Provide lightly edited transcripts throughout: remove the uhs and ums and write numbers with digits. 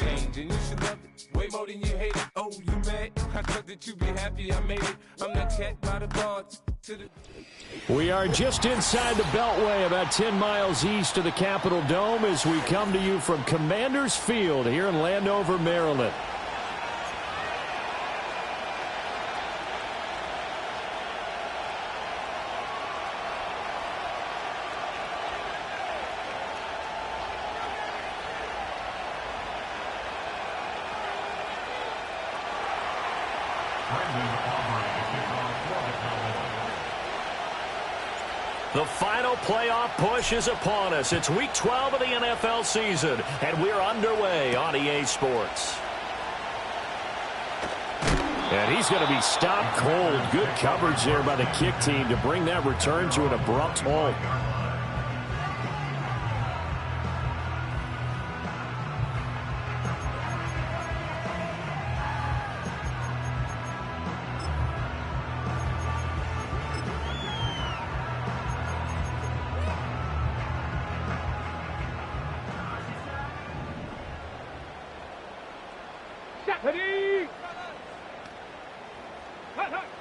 Change, and you should love it way more than you hate it. Oh, you mad? I thought that you'd be happy I made it. I'm that cat by the bar to the... We are just inside the Beltway, about 10 miles east of the Capitol Dome, as we come to you from Commanders Field here in Landover, Maryland. The final playoff push is upon us. It's Week 12 of the NFL season, and we're underway on EA Sports. And he's going to be stopped cold. Good coverage there by the kick team to bring that return to an abrupt halt.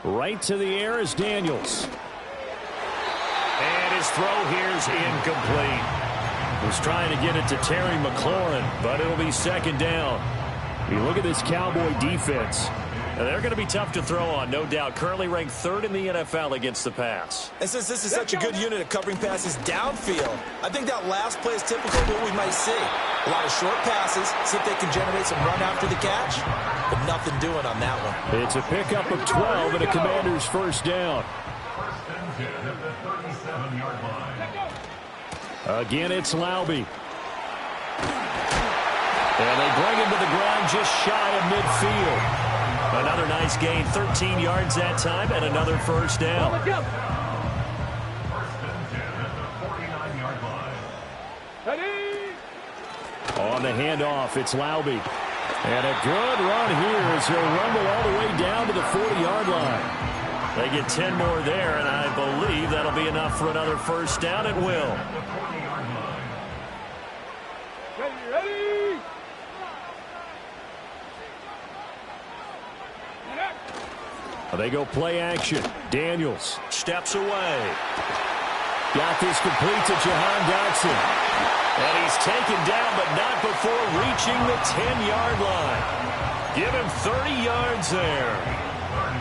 Right to the air is Daniels. And his throw here is incomplete. Was trying to get it to Terry McLaurin, but it'll be second down. You look at this Cowboy defense. And they're going to be tough to throw on, no doubt. Currently ranked third in the NFL against the pass. And since this is such a good unit of covering passes downfield, I think that last play is typical of what we might see. A lot of short passes, see if they can generate some run after the catch, but nothing doing on that one. It's a pickup of 12 and a Commander's first down. Again, it's Laube. And they bring him to the ground just shy of midfield. Another nice gain, 13 yards that time, and another first down. On the handoff, it's Laube. And a good run here as he'll rumble all the way down to the 40-yard line. They get 10 more there, and I believe that'll be enough for another first down. It will. They go play action. Daniels steps away. Got this complete to Jahan Dotson. And he's taken down, but not before reaching the 10-yard line. Give him 30 yards there.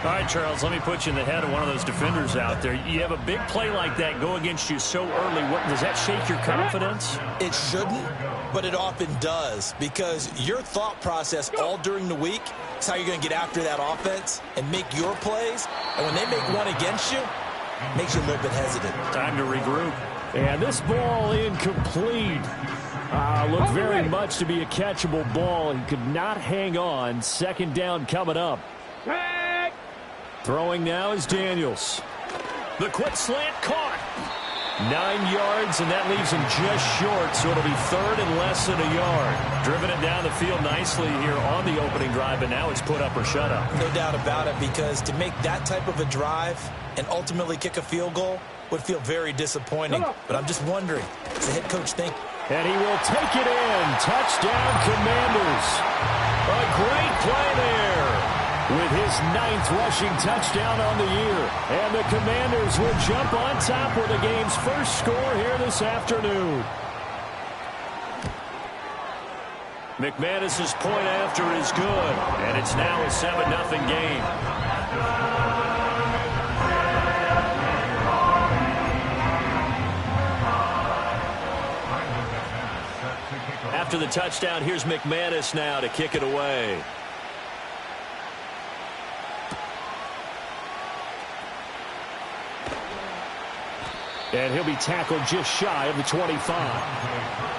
All right, Charles, let me put you in the head of one of those defenders out there. You have a big play like that go against you so early. Does that shake your confidence? It shouldn't, but it often does, because your thought process all during the week is how you're going to get after that offense and make your plays. And when they make one against you, it makes you a little bit hesitant. Time to regroup. And this ball incomplete. Looked very much to be a catchable ball. He could not hang on. Second down coming up. Throwing now is Daniels. The quick slant caught. 9 yards, and that leaves him just short, so it'll be third and less than a yard. Driven it down the field nicely here on the opening drive, but now it's put up or shut up. No doubt about it, because to make that type of a drive and ultimately kick a field goal would feel very disappointing. But I'm just wondering, does the head coach think? And he will take it in. Touchdown, Commanders. A great play there, with his 9th rushing touchdown on the year. And the Commanders will jump on top with the game's first score here this afternoon. McManus's point after is good, and it's now a 7-0 game. After the touchdown, here's McManus now to kick it away. And he'll be tackled just shy of the 25.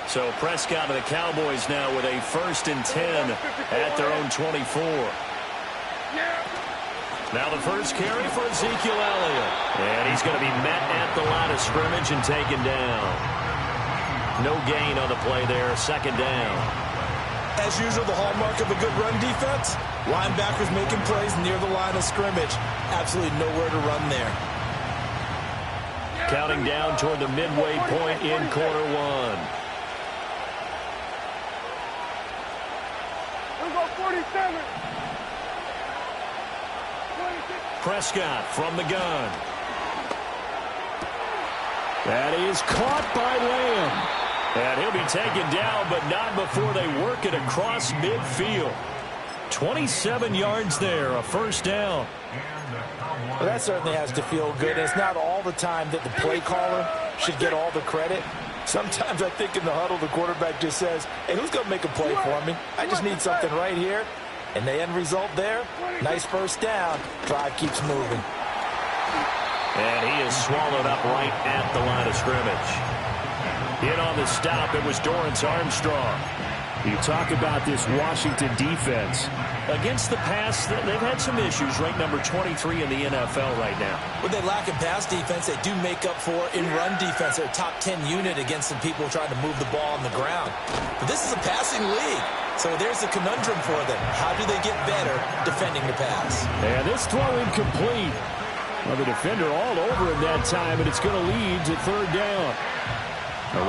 So Prescott and the Cowboys now with a 1st and 10 at their own 24. Now the first carry for Ezekiel Elliott. And he's going to be met at the line of scrimmage and taken down. No gain on the play there, second down. As usual, the hallmark of a good run defense, linebackers making plays near the line of scrimmage. Absolutely nowhere to run there. Counting down toward the midway point in quarter one. We'll go 47. Prescott from the gun. That is caught by Lamb. And he'll be taken down, but not before they work it across midfield. 27 yards there, a first down. Well, that certainly has to feel good. It's not all the time that the play caller should get all the credit. Sometimes I think in the huddle, the quarterback just says, hey, who's going to make a play for me? I just need something right here. And the end result there, nice first down. Drive keeps moving. And he is swallowed up right at the line of scrimmage. In on the stop, it was Dorrance Armstrong. You talk about this Washington defense. Against the pass, they've had some issues. Ranked number 23 in the NFL right now. When they lack in pass defense, they do make up for in run defense. They're a top 10 unit against some people trying to move the ball on the ground. But this is a passing league. So there's a conundrum for them. How do they get better defending the pass? And this throw incomplete. Well, the defender all over him that time, and it's going to lead to third down.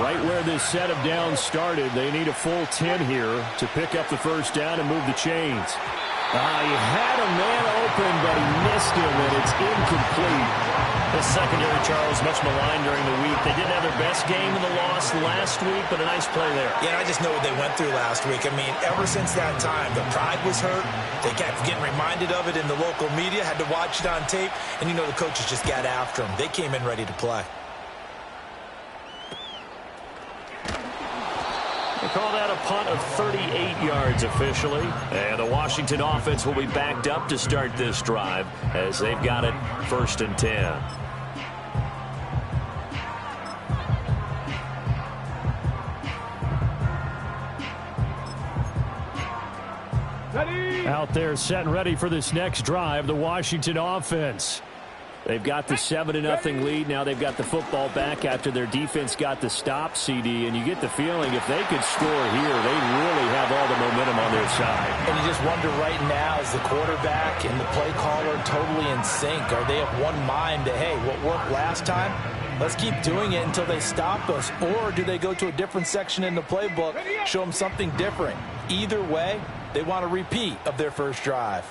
Right where this set of downs started, they need a full 10 here to pick up the first down and move the chains. He had a man open, but he missed him, and it's incomplete. The secondary, Charles, much maligned during the week. They didn't have their best game in the loss last week, but a nice play there. Yeah, I just know what they went through last week. I mean, ever since that time, the pride was hurt. They kept getting reminded of it in the local media, had to watch it on tape, and the coaches just got after them. They came in ready to play. They call that a punt of 38 yards officially. And the Washington offense will be backed up to start this drive as they've got it 1st and 10. Out there set and ready for this next drive, the Washington offense. They've got the 7-0 lead. Now they've got the football back after their defense got the stop, CD. And you get the feeling if they could score here, they really have all the momentum on their side. And you just wonder right now, is the quarterback and the play caller totally in sync? Are they of one mind that, hey, what worked last time, let's keep doing it until they stop us? Or do they go to a different section in the playbook, show them something different? Either way, they want a repeat of their first drive.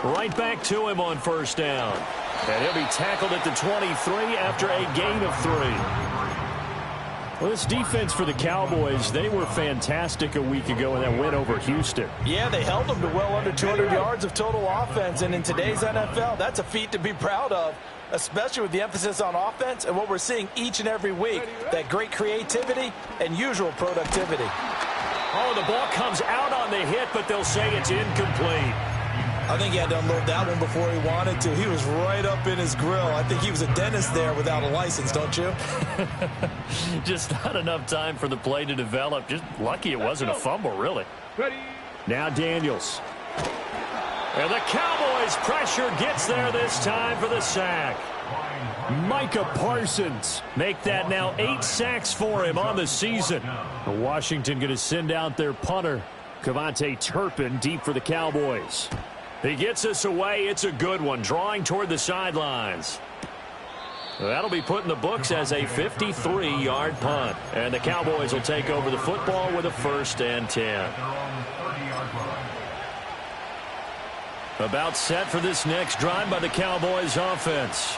Right back to him on first down. And he'll be tackled at the 23 after a gain of 3. Well, this defense for the Cowboys, they were fantastic a week ago in that win over Houston. Yeah, they held them to well under 200 yards of total offense. And in today's NFL, that's a feat to be proud of, especially with the emphasis on offense and what we're seeing each and every week, that great creativity and usual productivity. Oh, the ball comes out on the hit, but they'll say it's incomplete. I think he had to unload that one before he wanted to. He was right up in his grill. I think he was a dentist there without a license, don't you? Just not enough time for the play to develop. Just lucky it wasn't a fumble, really. Now Daniels. And the Cowboys' pressure gets there this time for the sack. Micah Parsons make that now 8 sacks for him on the season. Washington going to send out their punter, Kevontae Turpin, deep for the Cowboys. He gets us away. It's a good one, drawing toward the sidelines. That'll be put in the books as a 53-yard punt. And the Cowboys will take over the football with a 1st and 10. About set for this next drive by the Cowboys offense.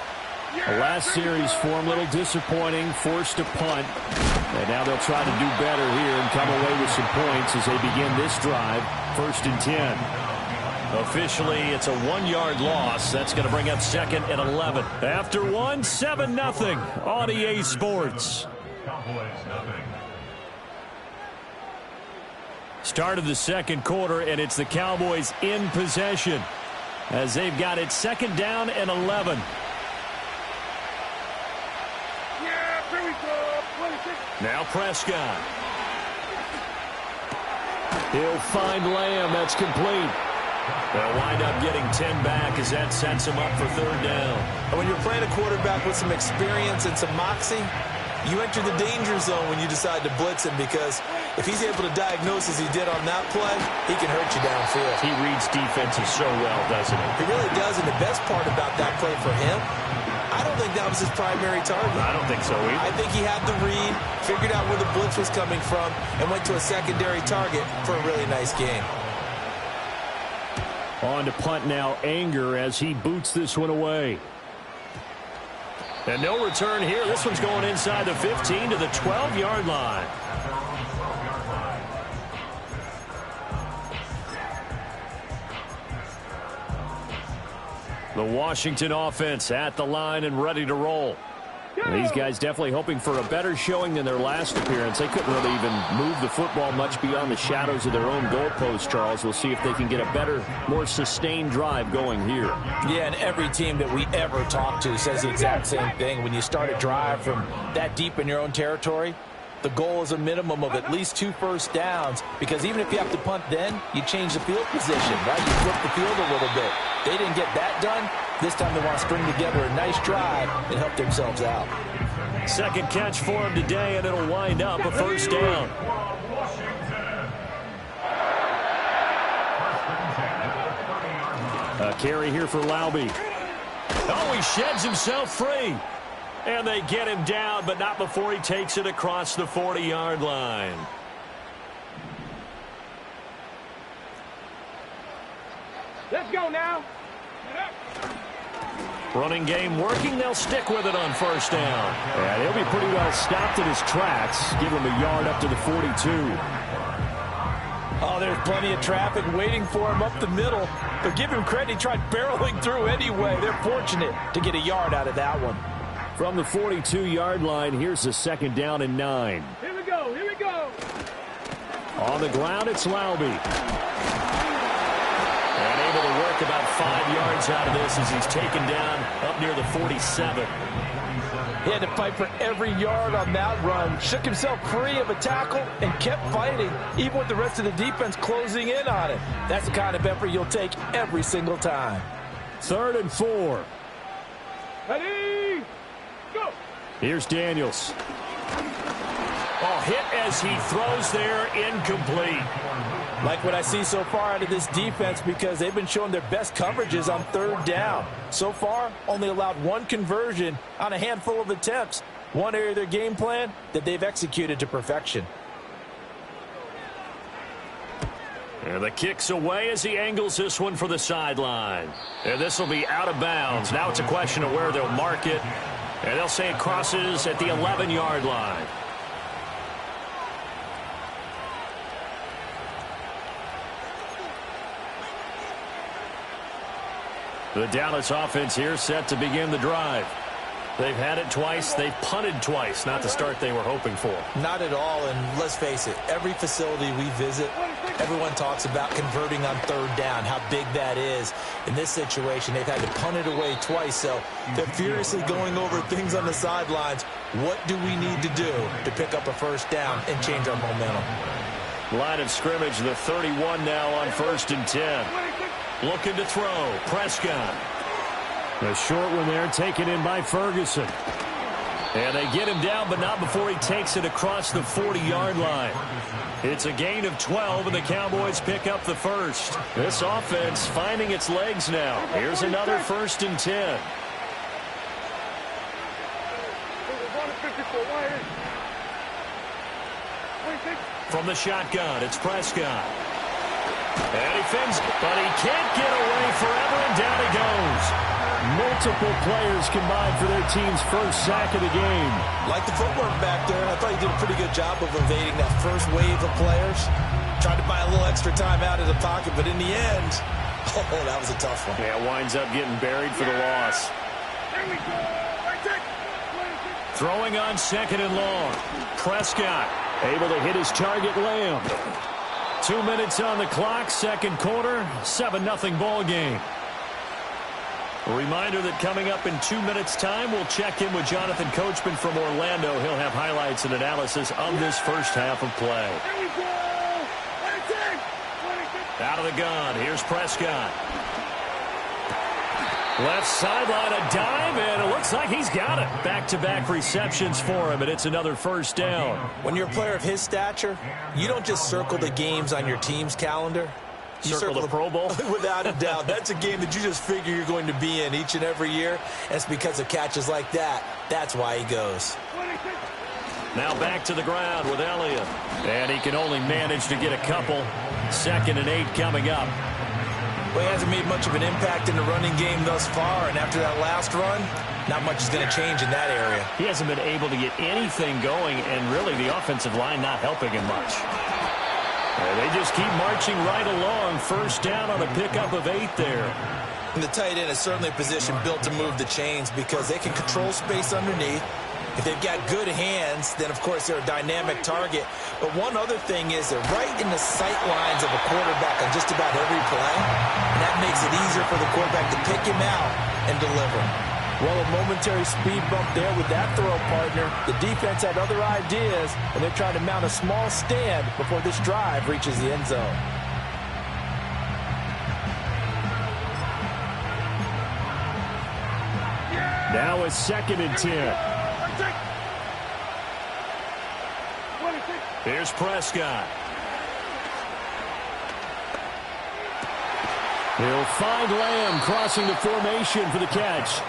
The last series form, a little disappointing, forced a punt. And now they'll try to do better here and come away with some points as they begin this drive, 1st and 10. Officially, it's a 1-yard loss. That's going to bring up 2nd and 11. After 1, 7-0 on EA Sports. Start of the second quarter, and it's the Cowboys in possession as they've got it 2nd down and 11. Now Prescott. He'll find Lamb. That's complete. They'll wind up getting 10 back as that sets him up for 3rd down. And when you're playing a quarterback with some experience and some moxie, you enter the danger zone when you decide to blitz him, because if he's able to diagnose as he did on that play, he can hurt you downfield. He reads defenses so well, doesn't he? He really does, and the best part about that play for him, I don't think that was his primary target. I don't think so either. I think he had the read, figured out where the blitz was coming from, and went to a secondary target for a really nice game. On to punt now, Anger, as he boots this one away. And no return here. This one's going inside the 15 to the 12-yard line. The Washington offense at the line and ready to roll. These guys definitely hoping for a better showing than their last appearance. They couldn't really even move the football much beyond the shadows of their own goalpost, Charles. We'll see if they can get a better, more sustained drive going here. Yeah, and every team that we ever talk to says the exact same thing. When you start a drive from that deep in your own territory, the goal is a minimum of at least 2 first downs, because even if you have to punt then, you change the field position, right? You flip the field a little bit. They didn't get that done. This time they want to string together a nice drive and help themselves out. Second catch for him today, and it'll wind up a first down. A carry here for Laube. Oh, he sheds himself free. And they get him down, but not before he takes it across the 40-yard line. Let's go now. Running game working. They'll stick with it on first down. And he'll be pretty well stopped in his tracks. Give him a yard up to the 42. Oh, there's plenty of traffic waiting for him up the middle. But give him credit, he tried barreling through anyway. They're fortunate to get a yard out of that one. From the 42-yard line, here's a second down and 9. Here we go, here we go. On the ground, it's Laube. And able to work about 5 yards out of this as he's taken down up near the 47. He had to fight for every yard on that run. Shook himself free of a tackle and kept fighting, even with the rest of the defense closing in on him. That's the kind of effort you'll take every single time. 3rd and 4. Ready, go. Here's Daniels. Oh, hit as he throws there, incomplete. Like what I see so far out of this defense, because they've been showing their best coverages on 3rd down. So far, only allowed 1 conversion on a handful of attempts. One area of their game plan that they've executed to perfection. And the kick's away as he angles this one for the sideline. And this will be out of bounds. Now it's a question of where they'll mark it. And they'll say it crosses at the 11-yard line. The Dallas offense here set to begin the drive. They've had it twice. They've punted twice. Not the start they were hoping for. Not at all, and let's face it, every facility we visit, everyone talks about converting on 3rd down, how big that is. In this situation, they've had to punt it away twice, so they're furiously going over things on the sidelines. What do we need to do to pick up a first down and change our momentum? Line of scrimmage, the 31 now on 1st and 10. Looking to throw. Prescott. A short one there, taken in by Ferguson. And they get him down, but not before he takes it across the 40-yard line. It's a gain of 12, and the Cowboys pick up the first. This offense finding its legs now. Here's another 1st and 10. From the shotgun, it's Prescott. And he fins, but he can't get away forever, and down he goes. Multiple players combined for their team's first sack of the game. Like the footwork back there, I thought he did a pretty good job of evading that first wave of players. Tried to buy a little extra time out of the pocket, but in the end, oh, that was a tough one. Yeah, winds up getting buried for the loss. There we go. Throwing on 2nd and long. Prescott able to hit his target, Lamb. 2 minutes on the clock, 2nd quarter, 7-0 ball game. A reminder that coming up in 2 minutes' time, we'll check in with Jonathan Coachman from Orlando. He'll have highlights and analysis of this first half of play. Out of the gun, here's Prescott. Left sideline, a dive, and it looks like he's got it. Back-to-back receptions for him, and it's another first down. When you're a player of his stature, you don't just circle the games on your team's calendar. You circle the Pro Bowl? Without a doubt. That's a game that you just figure you're going to be in each and every year. And it's because of catches like that. That's why he goes. Now back to the ground with Elliott. And he can only manage to get a couple. 2nd and 8 coming up. Well, he hasn't made much of an impact in the running game thus far. And after that last run, not much is going to change in that area. He hasn't been able to get anything going. And really, the offensive line not helping him much. They just keep marching right along. First down on a pickup of 8 there. And the tight end is certainly a position built to move the chains because they can control space underneath. If they've got good hands, then, of course, they're a dynamic target. But one other thing is they're right in the sight lines of a quarterback on just about every play. And that makes it easier for the quarterback to pick him out and deliver. Well, a momentary speed bump there with that throw, partner. The defense had other ideas, and they're trying to mount a small stand before this drive reaches the end zone. Now it's 2nd and 10. Here's Prescott. He'll find Lamb crossing the formation for the catch.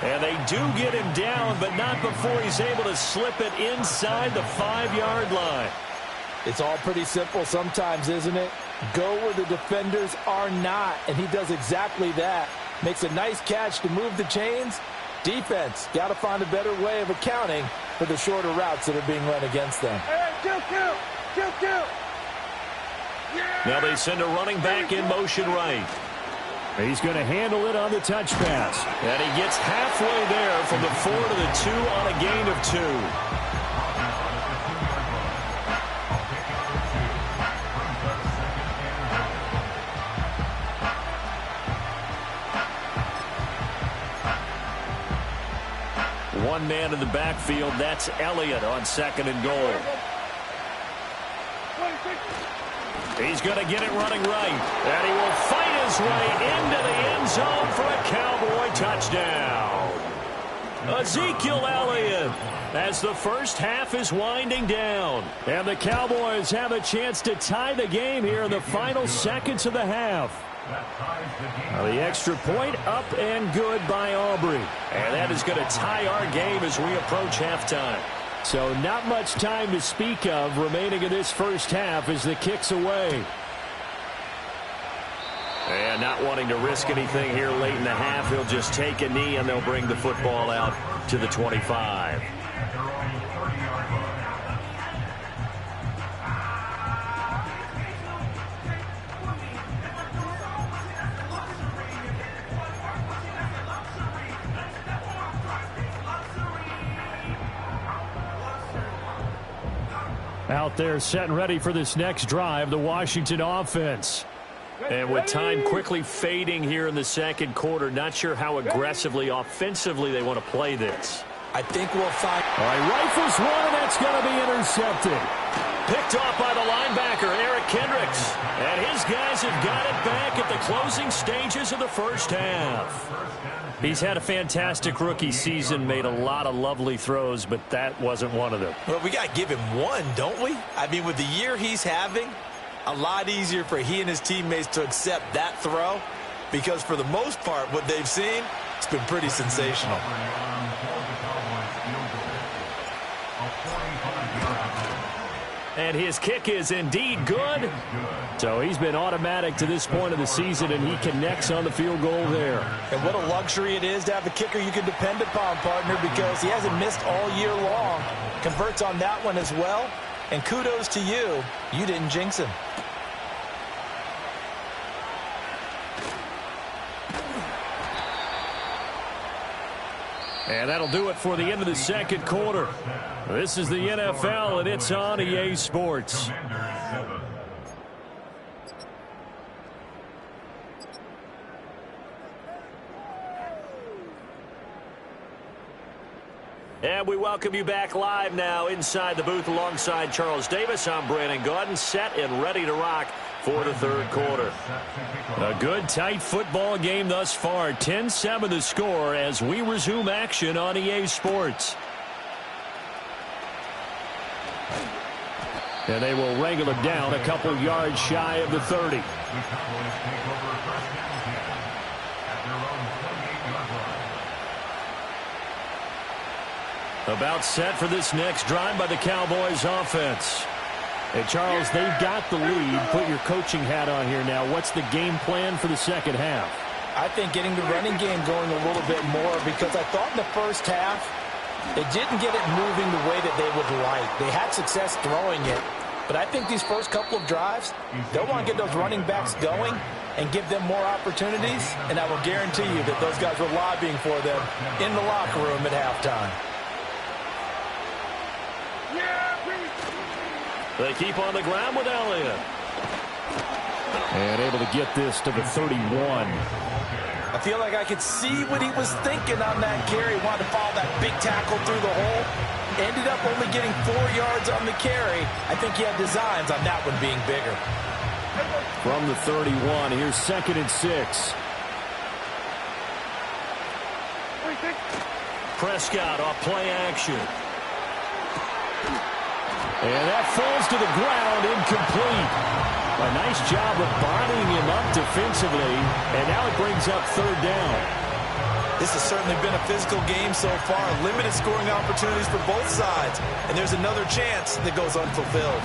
And they do get him down, but not before he's able to slip it inside the 5-yard line. It's all pretty simple sometimes, isn't it? Go where the defenders are not, and he does exactly that. Makes a nice catch to move the chains. Defense, got to find a better way of accounting for the shorter routes that are being run against them. Now they send a running back in motion right. He's going to handle it on the touch pass. And he gets halfway there from the 4 to the 2 on a gain of 2. One man in the backfield, that's Elliott on 2nd and goal. He's going to get it running right. And he will fight his way into the end zone for a Cowboy touchdown. Ezekiel Elliott as the first half is winding down. And the Cowboys have a chance to tie the game here in the final seconds of the half. The extra point up and good by Aubrey. And that is going to tie our game as we approach halftime. So not much time to speak of remaining in this first half as the kick's away. And not wanting to risk anything here late in the half, he'll just take a knee and they'll bring the football out to the 25. Out there set and ready for this next drive, the Washington offense. And with time quickly fading here in the second quarter, not sure how aggressively, offensively they want to play this. I think we'll find... All right, rifles one, and that's going to be intercepted. Picked off by the linebacker, Eric Kendricks. And his guys have got it back at the closing stages of the first half. He's had a fantastic rookie season, made a lot of lovely throws, but that wasn't one of them. Well, we got to give him one, don't we? I mean, with the year he's having, a lot easier for he and his teammates to accept that throw because for the most part, what they've seen, it's been pretty sensational. And his kick is indeed good. So he's been automatic to this point of the season, and he connects on the field goal there. And what a luxury it is to have a kicker you can depend upon, partner, because he hasn't missed all year long. Converts on that one as well. And kudos to you. You didn't jinx him. And that'll do it for the end of the second quarter. This is the NFL, and it's on EA Sports. And we welcome you back live now inside the booth alongside Charles Davis. I'm Brandon Gaudin, set and ready to rock for the third quarter. A good, tight football game thus far. 10-7 the score as we resume action on EA Sports. And they will wrangle it down a couple yards shy of the 30. About set for this next drive by the Cowboys offense. And Charles, they've got the lead. Put your coaching hat on here now. What's the game plan for the second half? I think getting the running game going a little bit more, because I thought in the first half they didn't get it moving the way that they would like. They had success throwing it. But I think these first couple of drives, they'll want to get those running backs going and give them more opportunities. And I will guarantee you that those guys were lobbying for them in the locker room at halftime. They keep on the ground with Elliott. And able to get this to the 31. I feel like I could see what he was thinking on that carry. Wanted to follow that big tackle through the hole. Ended up only getting 4 yards on the carry. I think he had designs on that one being bigger. From the 31, here's 2nd and 6. Prescott off play action. And that falls to the ground, incomplete. A nice job of bodying him up defensively, and now it brings up 3rd down. This has certainly been a physical game so far. Limited scoring opportunities for both sides, and there's another chance that goes unfulfilled.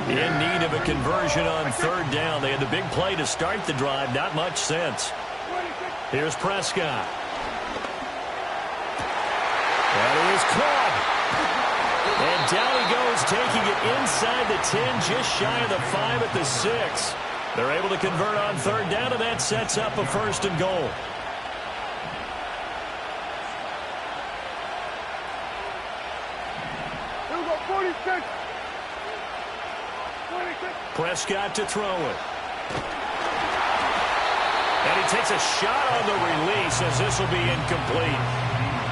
In need of a conversion on 3rd down. They had the big play to start the drive. Not much sense. Here's Prescott. That is caught. And down he goes, taking it inside the 10, just shy of the 5 at the 6. They're able to convert on 3rd down, and that sets up a 1st and goal. Prescott to throw it. And he takes a shot on the release as this will be incomplete.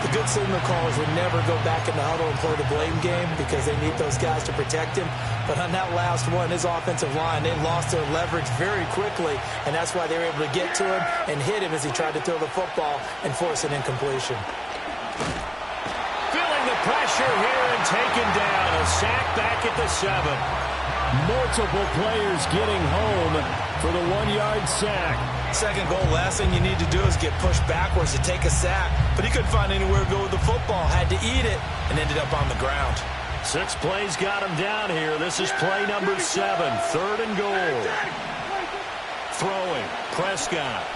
The good signal callers would never go back in the huddle and play the blame game because they need those guys to protect him. But on that last one, his offensive line, they lost their leverage very quickly, and that's why they were able to get to him and hit him as he tried to throw the football and force an incompletion. Feeling the pressure here and taken down. A sack back at the 7. Multiple players getting home for the 1-yard sack. Second goal, last thing you need to do is get pushed backwards to take a sack. But he couldn't find anywhere to go with the football. Had to eat it and ended up on the ground. 6 plays got him down here. This is play number 7. 3rd and goal. Throwing. Prescott.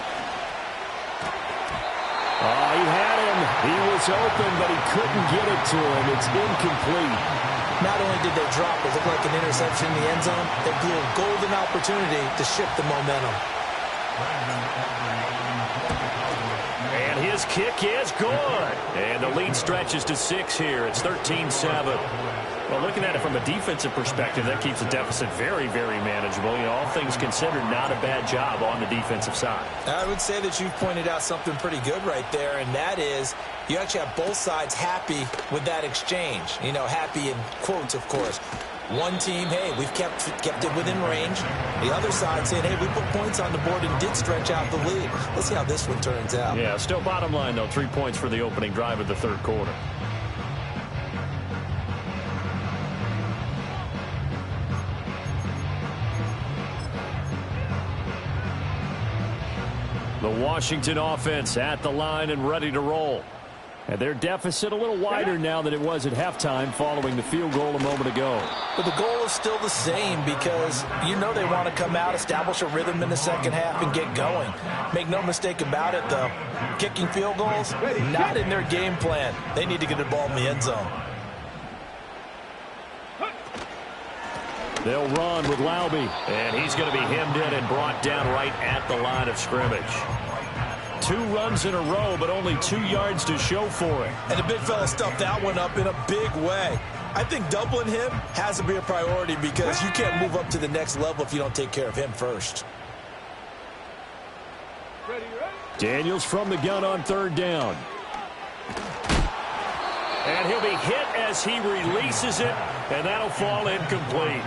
Oh, he had him. He was open, but he couldn't get it to him. It's incomplete. Not only did they drop, it looked like an interception in the end zone, they blew a golden opportunity to shift the momentum. And his kick is good. And the lead stretches to 6 here. It's 13-7. Well, looking at it from a defensive perspective, that keeps the deficit very, very manageable. You know, all things considered, not a bad job on the defensive side. I would say that you've pointed out something pretty good right there, and that is you actually have both sides happy with that exchange. You know, happy in quotes, of course. One team, hey, we've kept it within range. The other side saying, hey, we put points on the board and did stretch out the lead. Let's see how this one turns out. Yeah, still bottom line, though, 3 points for the opening drive of the 3rd quarter. The Washington offense at the line and ready to roll. And their deficit a little wider now than it was at halftime following the field goal a moment ago. But the goal is still the same because you know they want to come out, establish a rhythm in the second half, and get going. Make no mistake about it, though. Kicking field goals, not in their game plan. They need to get the ball in the end zone. They'll run with Laube. And he's going to be hemmed in and brought down right at the line of scrimmage. 2 runs in a row, but only 2 yards to show for it. And the big fella stuffed that one up in a big way. I think doubling him has to be a priority because you can't move up to the next level if you don't take care of him first. Daniels from the gun on 3rd down. And he'll be hit as he releases it, and that'll fall incomplete.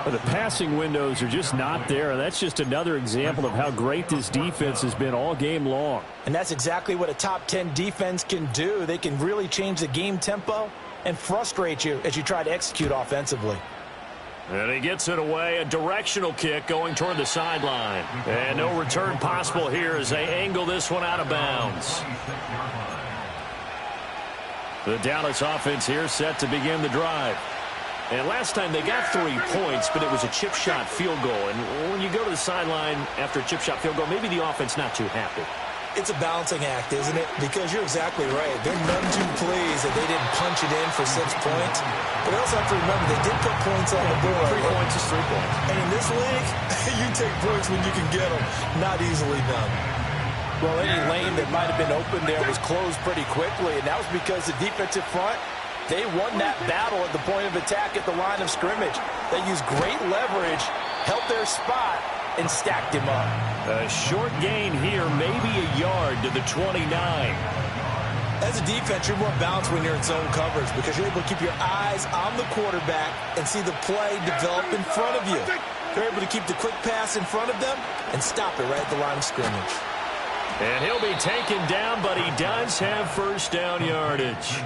The passing windows are just not there, and that's just another example of how great this defense has been all game long. And that's exactly what a top 10 defense can do. They can really change the game tempo and frustrate you as you try to execute offensively. And he gets it away, a directional kick going toward the sideline. And no return possible here as they angle this one out of bounds. The Dallas offense here set to begin the drive. And last time they got 3 points, but it was a chip shot field goal. And when you go to the sideline after a chip shot field goal, maybe the offense not too happy. It's a balancing act, isn't it? Because you're exactly right. They're none too pleased that they didn't punch it in for 6 points. But they also have to remember they did put points on the board. 3 points is 3 points. And in this league, you take points when you can get them. Not easily done. Well, any lane that might have been open there was closed pretty quickly, and that was because the defensive front, they won that battle at the point of attack at the line of scrimmage. They used great leverage, held their spot, and stacked him up. A short gain here, maybe a yard to the 29. As a defense, you're more balanced when you're in zone coverage because you're able to keep your eyes on the quarterback and see the play develop in front of you. You're able to keep the quick pass in front of them and stop it right at the line of scrimmage. And he'll be taken down, but he does have first down yardage.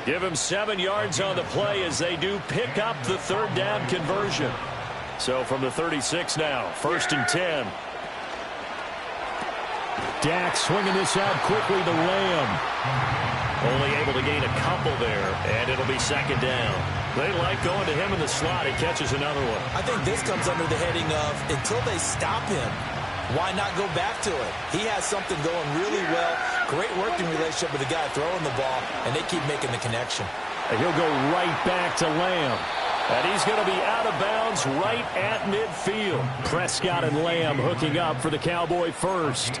Give him 7 yards on the play as they do pick up the third down conversion. So from the 36 now, 1st and 10. Dak swinging this out quickly to Lamb. Only able to gain a couple there, and it'll be 2nd down. They like going to him in the slot. He catches another one. I think this comes under the heading of until they stop him, why not go back to it? He has something going really well. Great working relationship with the guy throwing the ball, and they keep making the connection. And he'll go right back to Lamb. And he's going to be out of bounds right at midfield. Prescott and Lamb hooking up for the Cowboy first.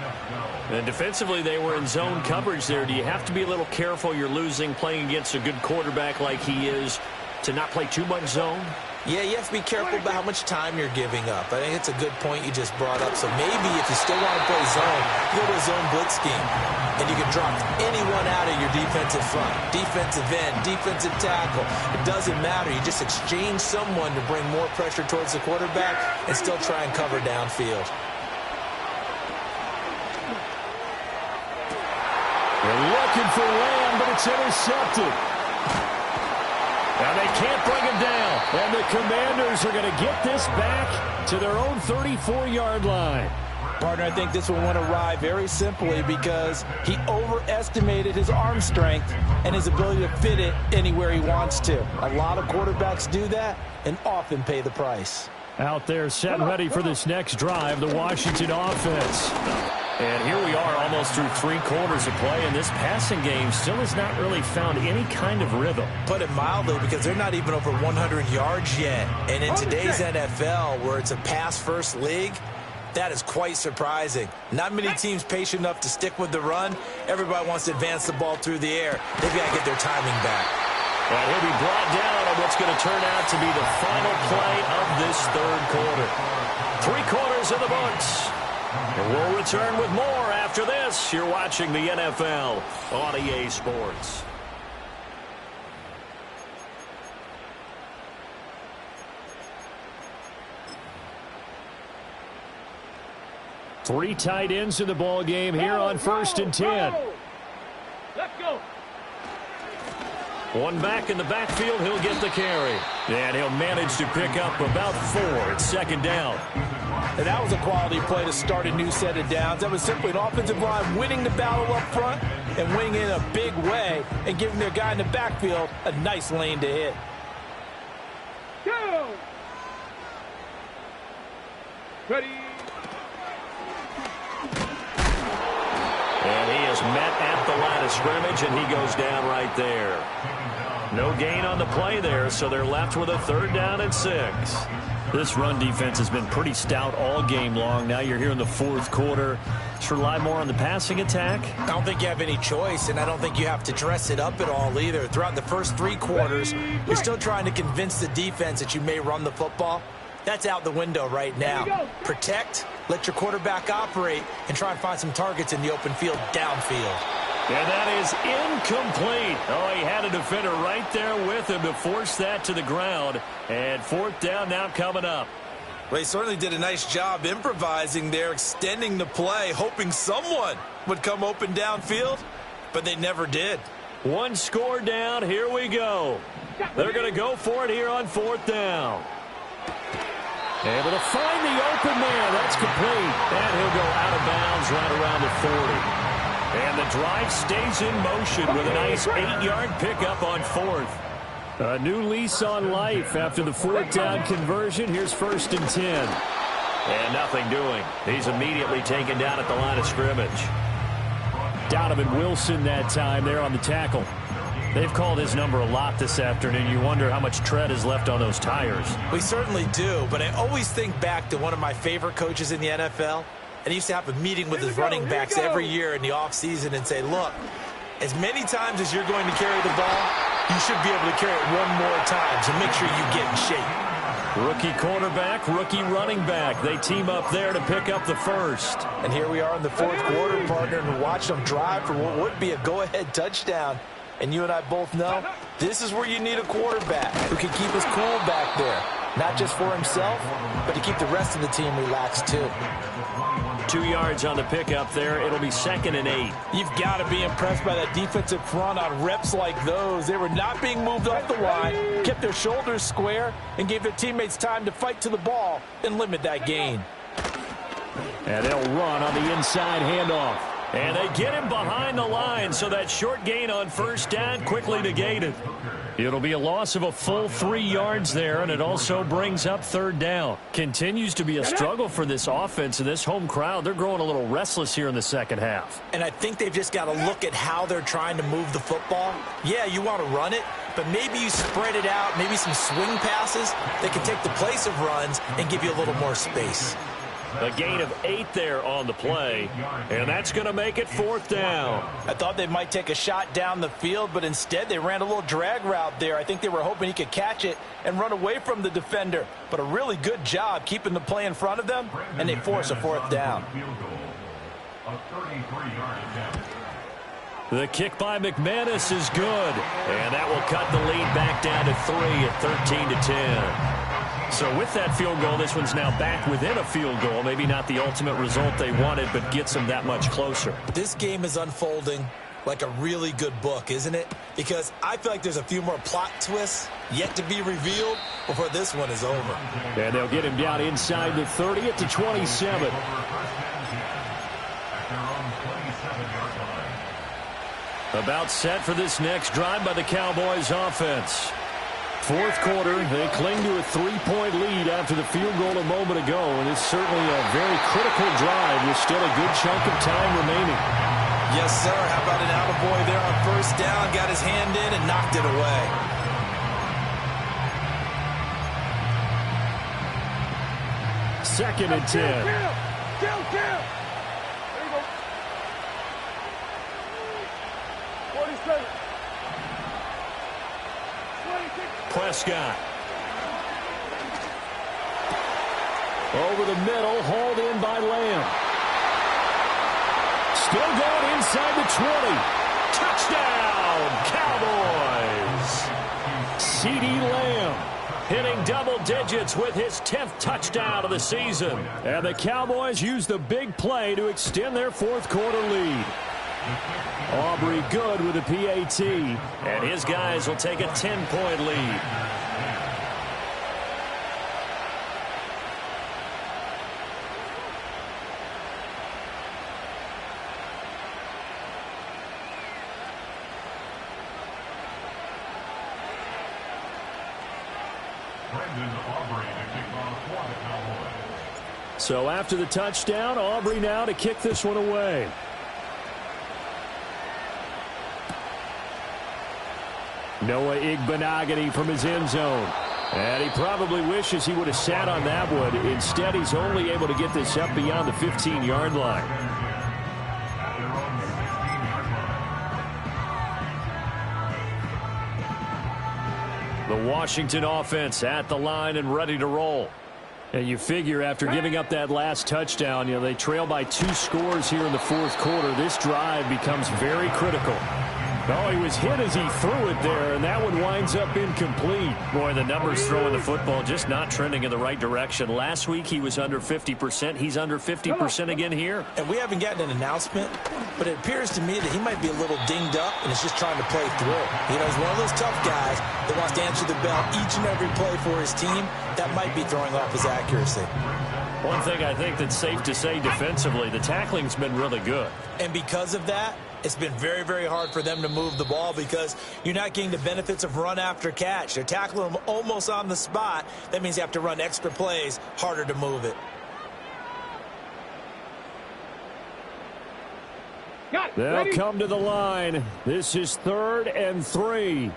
And defensively, they were in zone coverage there. Do you have to be a little careful? You're losing, playing against a good quarterback like he is, to not play too much zone? Yeah, you have to be careful about how much time you're giving up. I think it's a good point you just brought up. So maybe if you still want to play zone, you go to a zone blitz scheme. And you can drop anyone out of your defensive front. Defensive end, defensive tackle. It doesn't matter. You just exchange someone to bring more pressure towards the quarterback and still try and cover downfield. They're looking for Lamb, but it's intercepted. Now they can't bring him down. And the Commanders are going to get this back to their own 34-yard line. Partner, I think this one went awry very simply because he overestimated his arm strength and his ability to fit it anywhere he wants to. A lot of quarterbacks do that and often pay the price. Out there set and ready for this next drive, the Washington offense. And here we are almost through 3 quarters of play, and this passing game still has not really found any kind of rhythm. Put it mildly, because they're not even over 100 yards yet. And in today's NFL, where it's a pass-first league, that is quite surprising. Not many teams patient enough to stick with the run. Everybody wants to advance the ball through the air. They've got to get their timing back. And he'll be brought down on what's going to turn out to be the final play of this third quarter. 3 quarters in the books. And we'll return with more after this. You're watching the NFL on EA Sports. Three tight ends in the ball game here on 1st and 10. Let's go. One back in the backfield, he'll get the carry. And he'll manage to pick up about 4 at 2nd down. And that was a quality play to start a new set of downs. That was simply an offensive line winning the battle up front and winning in a big way and giving their guy in the backfield a nice lane to hit. Go. Ready. And he is met at the line of scrimmage, and he goes down right there. No gain on the play there, so they're left with a 3rd down and 6. This run defense has been pretty stout all game long. Now you're here in the 4th quarter. Just rely more on the passing attack. I don't think you have any choice, and I don't think you have to dress it up at all either. Throughout the first 3 quarters, you're still trying to convince the defense that you may run the football. That's out the window right now. Protect, let your quarterback operate, and try and find some targets in the open field downfield. And that is incomplete. Oh, he had a defender right there with him to force that to the ground. And fourth down now coming up. Well, he certainly did a nice job improvising there, extending the play, hoping someone would come open downfield, but they never did. One score down. Here we go. They're going to go for it here on fourth down. Able to find the open man. That's complete. And he'll go out of bounds right around the 40. And the drive stays in motion with a nice 8-yard pickup on fourth. A new lease on life after the fourth down conversion. Here's 1st and 10. And nothing doing. He's immediately taken down at the line of scrimmage. Donovan Wilson that time there on the tackle. They've called his number a lot this afternoon. You wonder how much tread is left on those tires. We certainly do, but I always think back to one of my favorite coaches in the NFL. And he used to have a meeting with his running backs every year in the offseason and say, look, as many times as you're going to carry the ball, you should be able to carry it one more time, so make sure you get in shape. Rookie quarterback, rookie running back. They team up there to pick up the first. And here we are in the fourth quarter, partner, and watch them drive for what would be a go-ahead touchdown. And you and I both know this is where you need a quarterback who can keep his cool back there. Not just for himself, but to keep the rest of the team relaxed, too. 2 yards on the pickup there. It'll be 2nd and 8. You've got to be impressed by that defensive front on reps like those. They were not being moved off the line, kept their shoulders square, and gave their teammates time to fight to the ball and limit that gain. And they'll run on the inside handoff. And they get him behind the line, so that short gain on first down quickly negated. It'll be a loss of a full 3 yards there, and it also brings up 3rd down. Continues to be a struggle for this offense and this home crowd. They're growing a little restless here in the second half. And I think they've just got to look at how they're trying to move the football. Yeah, you want to run it, but maybe you spread it out, maybe some swing passes that can take the place of runs and give you a little more space. A gain of 8 there on the play, and that's going to make it 4th down. I thought they might take a shot down the field, but instead they ran a little drag route there. I think they were hoping he could catch it and run away from the defender, but a really good job keeping the play in front of them, and they force a 4th down. The kick by McManus is good, and that will cut the lead back down to 3 at 13-10. So with that field goal, this one's now back within a field goal. Maybe not the ultimate result they wanted, but gets them that much closer. This game is unfolding like a really good book, isn't it? Because I feel like there's a few more plot twists yet to be revealed before this one is over. And they'll get him down inside the 30 at the 27. About set for this next drive by the Cowboys offense. Fourth quarter, they cling to a 3-point lead after the field goal a moment ago, and it's certainly a very critical drive with still a good chunk of time remaining. Yes, sir. How about an attaboy there on first down? Got his hand in and knocked it away. Second and 10. Prescott. Over the middle, hauled in by Lamb. Still going inside the 20. Touchdown, Cowboys. CeeDee Lamb hitting double digits with his 10th touchdown of the season. And the Cowboys use the big play to extend their fourth quarter lead. Aubrey good with a PAT, and his guys will take a 10-point lead. So after the touchdown, Aubrey now to kick this one away. Noah Igbenogany from his end zone. And he probably wishes he would have sat on that one. Instead, he's only able to get this up beyond the 15-yard line. The Washington offense at the line and ready to roll. And you figure after giving up that last touchdown, they trail by 2 scores here in the fourth quarter. This drive becomes very critical. Oh, he was hit as he threw it there, and that one winds up incomplete. Boy, the numbers throwing the football just not trending in the right direction. Last week he was under 50%. He's under 50% again here. And we haven't gotten an announcement, but it appears to me that he might be a little dinged up and is just trying to play through. He's one of those tough guys that wants to answer the bell each and every play for his team. That might be throwing off his accuracy. One thing I think that's safe to say defensively, the tackling's been really good. And because of that, it's been very, very hard for them to move the ball because you're not getting the benefits of run after catch. They're tackling them almost on the spot. That means you have to run extra plays, harder to move it. They'll come to the line. This is 3rd and 3.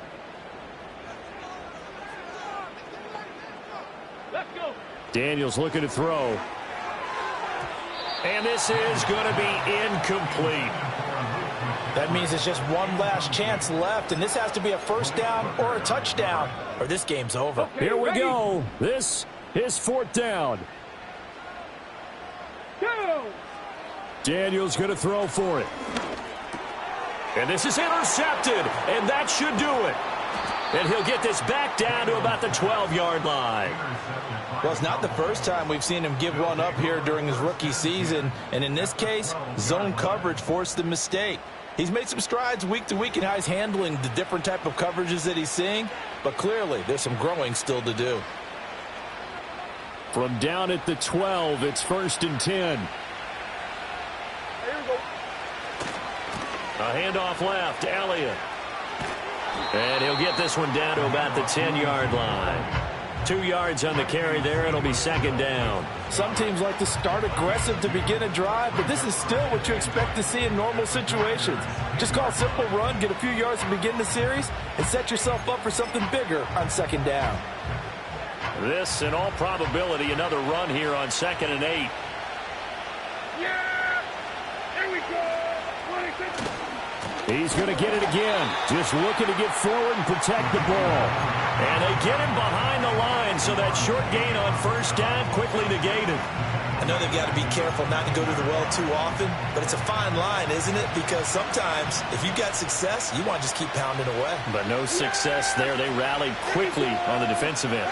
Let's go. Daniels looking to throw. And this is going to be incomplete. That means it's just one last chance left, and this has to be a first down or a touchdown, or this game's over. Okay, here we ready? go. This is 4th down. Go. Daniels going to throw for it. And this is intercepted, and that should do it. And he'll get this back down to about the 12-yard line. Well, it's not the first time we've seen him give one up here during his rookie season, and in this case, zone coverage forced the mistake. He's made some strides week to week in how he's handling the different type of coverages that he's seeing, but clearly there's some growing still to do. From down at the 12, it's 1st and 10. A handoff left, Elliott. And he'll get this one down to about the 10-yard line. 2 yards on the carry there. It'll be 2nd down. Some teams like to start aggressive to begin a drive, but this is still what you expect to see in normal situations. Just call a simple run, get a few yards to begin the series, and set yourself up for something bigger on 2nd down. This, in all probability, another run here on 2nd and 8. Yeah. Here we go. 26. He's going to get it again. Just looking to get forward and protect the ball. And they get him behind the line, so that short gain on 1st down quickly negated. I know they've got to be careful not to go to the well too often, but it's a fine line, isn't it? Because sometimes, if you've got success, you want to just keep pounding away. But no success there. They rallied quickly on the defensive end.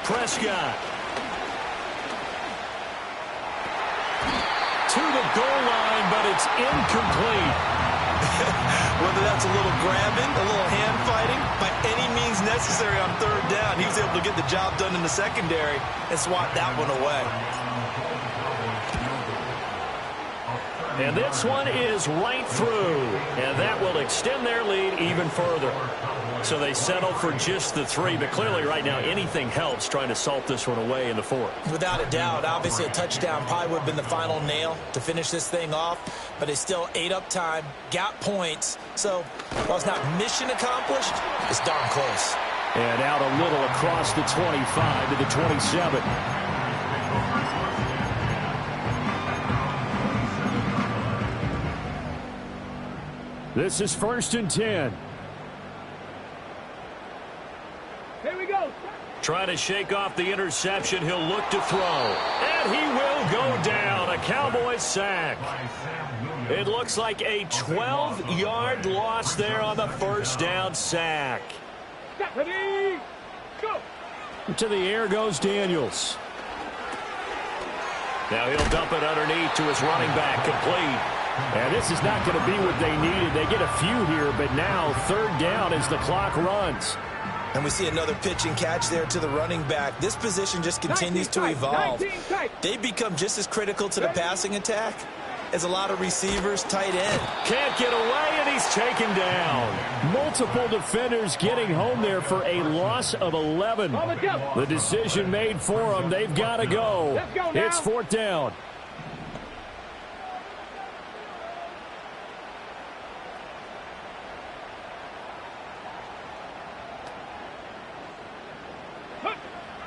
Prescott. To the goal line, but it's incomplete. Whether that's a little grabbing, a little hand fighting, by any means necessary on 3rd down, he was able to get the job done in the secondary and swat that one away. And this one is right through, and that will extend their lead even further. So they settle for just the 3, but clearly right now anything helps trying to salt this one away in the 4th. Without a doubt, obviously a touchdown probably would have been the final nail to finish this thing off, but it's still ate up time, got points, so while it's not mission accomplished, it's darn close. And out a little across the 25 to the 27. This is 1st and 10. Here we go. Trying to shake off the interception. He'll look to throw. And he will go down. A Cowboys sack. It looks like a 12-yard loss there on the 1st down sack. Ready? Go. To the air goes Daniels. Now he'll dump it underneath to his running back, complete. And this is not going to be what they needed. They get a few here, but now 3rd down as the clock runs. And we see another pitch and catch there to the running back. This position just continues to evolve. They become just as critical to the passing attack as a lot of receivers, tight end. Can't get away, and he's taken down. Multiple defenders getting home there for a loss of 11. The decision made for them. They've got to go. It's 4th down.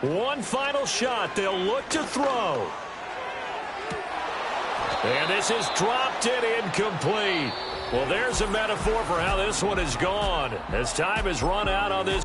One final shot. They'll look to throw. And this is dropped and incomplete. Well, there's a metaphor for how this one is gone as time has run out on this.